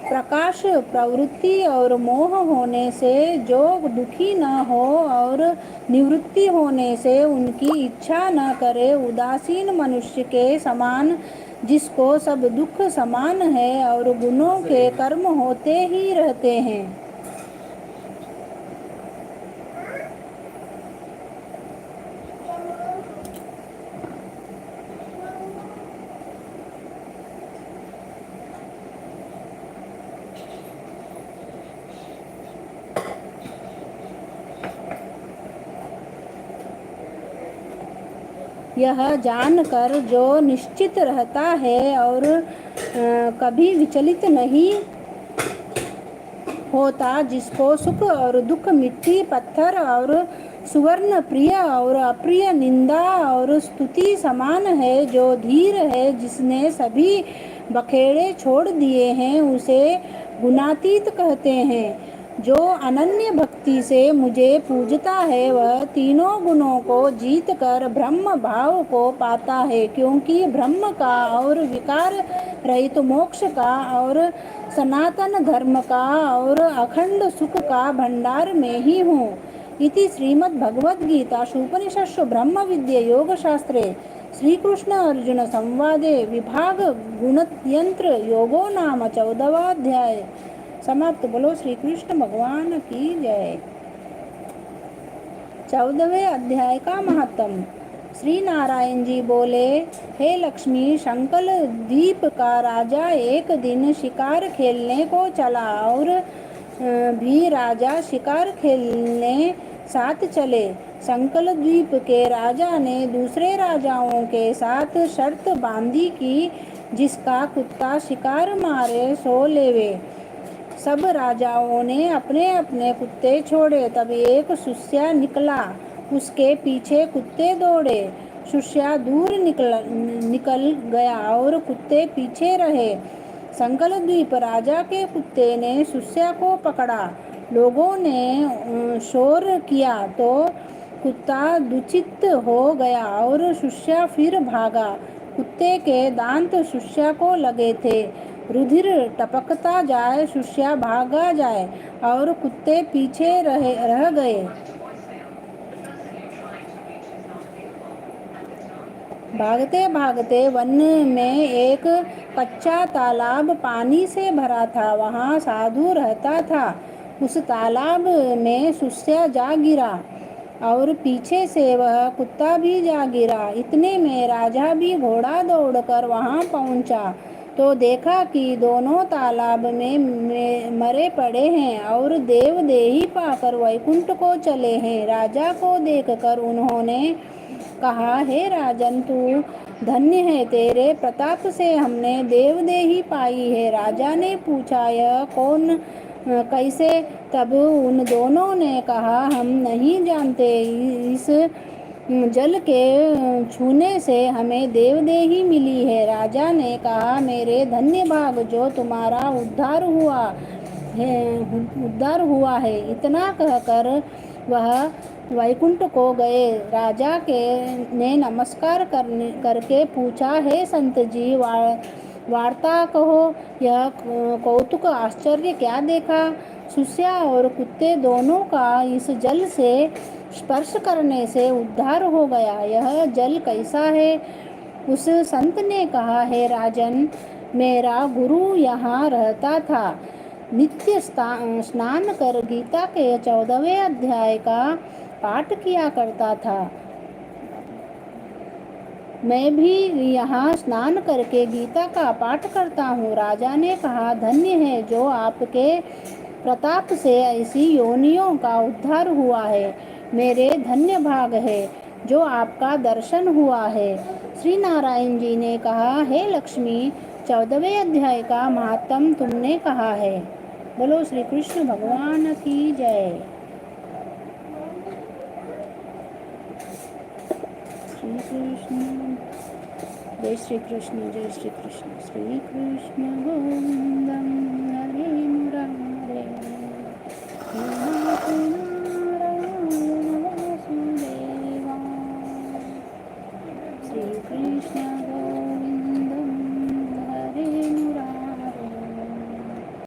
प्रकाश प्रवृत्ति और मोह होने से जो दुखी न हो और निवृत्ति होने से उनकी इच्छा न करे, उदासीन मनुष्य के समान जिसको सब दुख समान है और गुणों के कर्म होते ही रहते हैं। यह जानकर जो निश्चित रहता है और कभी विचलित नहीं होता, जिसको सुख और दुख, मिट्टी पत्थर और सुवर्ण, प्रिय और अप्रिय, निंदा और स्तुति समान है, जो धीर है, जिसने सभी बखेड़े छोड़ दिए हैं, उसे गुणातीत कहते हैं। जो अनन्य भक्ति से मुझे पूजता है वह तीनों गुणों को जीत कर ब्रह्म भाव को पाता है, क्योंकि ब्रह्म का और विकार रहित मोक्ष का और सनातन धर्म का और अखंड सुख का भंडार में ही हूँ। इति श्रीमद्भगवद्गीतासु उपनिषत्सु ब्रह्मविद्ये योगशास्त्रे श्रीकृष्ण अर्जुन संवादे विभाग गुणयंत्र योगो नाम 14वां अध्याय समाप्त। बोलो श्री कृष्ण भगवान की जय। 14वें अध्याय का महात्म। श्री नारायण जी बोले, हे लक्ष्मी, शंकल द्वीप का राजा एक दिन शिकार खेलने को चला और भी राजा शिकार खेलने साथ चले। शंकल द्वीप के राजा ने दूसरे राजाओं के साथ शर्त बांधी कि जिसका कुत्ता शिकार मारे सो लेवे। सब राजाओं ने अपने अपने कुत्ते छोड़े। तब एक सुस्या निकला, उसके पीछे कुत्ते दौड़े। सुस्या दूर निकल गया और कुत्ते पीछे रहे। संकल द्वीप राजा के कुत्ते ने सुस्या को पकड़ा। लोगों ने शोर किया तो कुत्ता दूषित हो गया और सुस्या फिर भागा। कुत्ते के दांत सुस्या को लगे थे। रुधिर टपकता जाए, सुस्या भागा जाए और कुत्ते पीछे रह गए। भागते भागते वन में एक कच्चा तालाब पानी से भरा था। वहाँ साधु रहता था। उस तालाब में सुस्या जा गिरा और पीछे से वह कुत्ता भी जा गिरा। इतने में राजा भी घोड़ा दौड़कर वहाँ पहुँचा तो देखा कि दोनों तालाब में मरे पड़े हैं और देवदेही पाकर वैकुंठ को चले हैं। राजा को देखकर उन्होंने कहा, हे राजन, तू धन्य है, तेरे प्रताप से हमने देवदेही पाई है। राजा ने पूछा, यह कौन, कैसे? तब उन दोनों ने कहा, हम नहीं जानते, इस जल के छूने से हमें देवदेही मिली है। राजा ने कहा, मेरे धन्य भाग, जो तुम्हारा उद्धार हुआ है। इतना कहकर वह वैकुंठ को गए। राजा ने नमस्कार करके पूछा, हे संत जी, वार्ता कहो, यह कौतुक आश्चर्य क्या देखा? सुस्या और कुत्ते दोनों का इस जल से स्पर्श करने से उद्धार हो गया। यह जल कैसा है? उस संत ने कहा, हे राजन, मेरा गुरु यहाँ रहता था। नित्य स्नान कर गीता के 14वें अध्याय का पाठ किया करता था। मैं भी यहाँ स्नान करके गीता का पाठ करता हूँ। राजा ने कहा, धन्य है जो आपके प्रताप से ऐसी योनियों का उद्धार हुआ है। मेरे धन्य भाग है जो आपका दर्शन हुआ है। श्री नारायण जी ने कहा, हे लक्ष्मी, 14वें अध्याय का महात्म तुमने कहा है। बोलो श्री कृष्ण भगवान की जय। श्री कृष्ण, जय श्री कृष्ण, जय श्री कृष्ण, श्री कृष्ण गोविंदम।